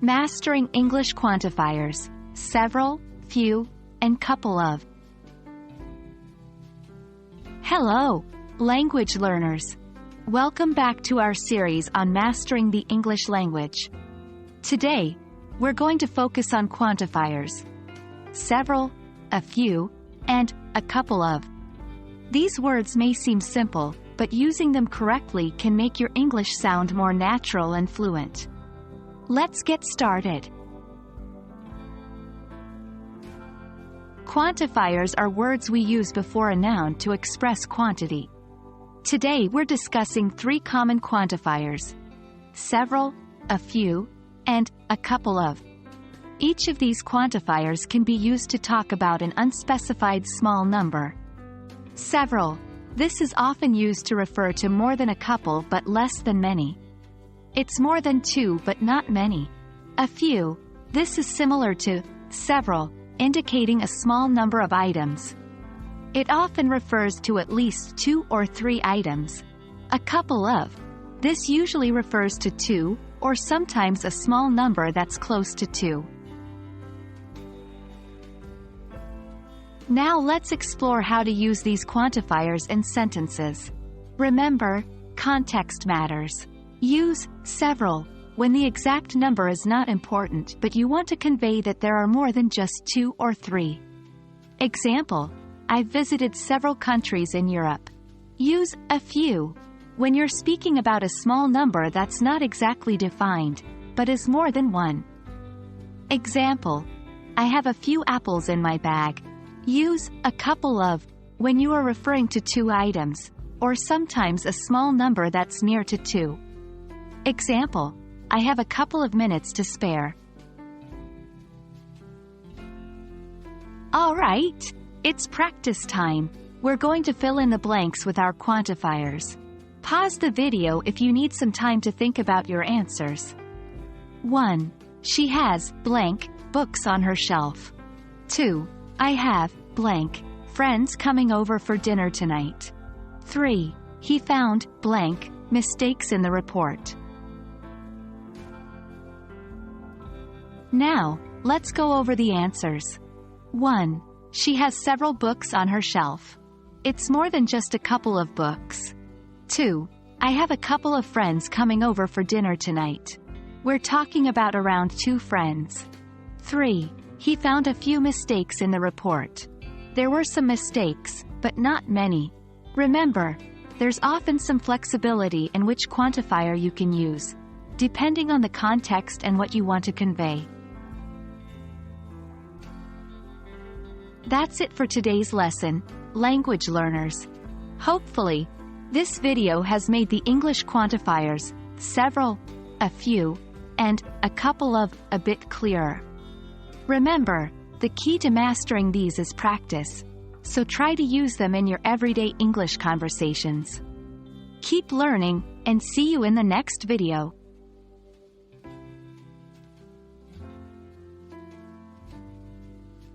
Mastering English quantifiers, several, few, and couple of. Hello, language learners. Welcome back to our series on mastering the English language. Today, we're going to focus on quantifiers. Several, a few, and a couple of. These words may seem simple, but using them correctly can make your English sound more natural and fluent. Let's get started. Quantifiers are words we use before a noun to express quantity. Today we're discussing three common quantifiers: several, a few, and a couple of. Each of these quantifiers can be used to talk about an unspecified small number. Several. This is often used to refer to more than a couple but less than many. It's more than two but not many. A few. This is similar to several, indicating a small number of items. It often refers to at least 2 or 3 items. A couple of. This usually refers to 2, or sometimes a small number that's close to 2. Now let's explore how to use these quantifiers in sentences. Remember, context matters. Use several when the exact number is not important but you want to convey that there are more than just 2 or 3. Example: I've visited several countries in Europe. Use a few when you're speaking about a small number that's not exactly defined, but is more than one. Example: I have a few apples in my bag. Use a couple of when you are referring to 2 items, or sometimes a small number that's near to 2. Example: I have a couple of minutes to spare. All right, it's practice time. We're going to fill in the blanks with our quantifiers. Pause the video if you need some time to think about your answers. 1. She has blank books on her shelf. 2. I have blank friends coming over for dinner tonight. 3. He found blank mistakes in the report. Now, let's go over the answers. 1. She has several books on her shelf. It's more than just a couple of books. 2. I have a couple of friends coming over for dinner tonight. We're talking about around 2 friends. 3. He found a few mistakes in the report. There were some mistakes, but not many. Remember, there's often some flexibility in which quantifier you can use, depending on the context and what you want to convey. That's it for today's lesson, language learners. Hopefully, this video has made the English quantifiers, several, a few, and a couple of, a bit clearer. Remember, the key to mastering these is practice, so try to use them in your everyday English conversations. Keep learning, and see you in the next video.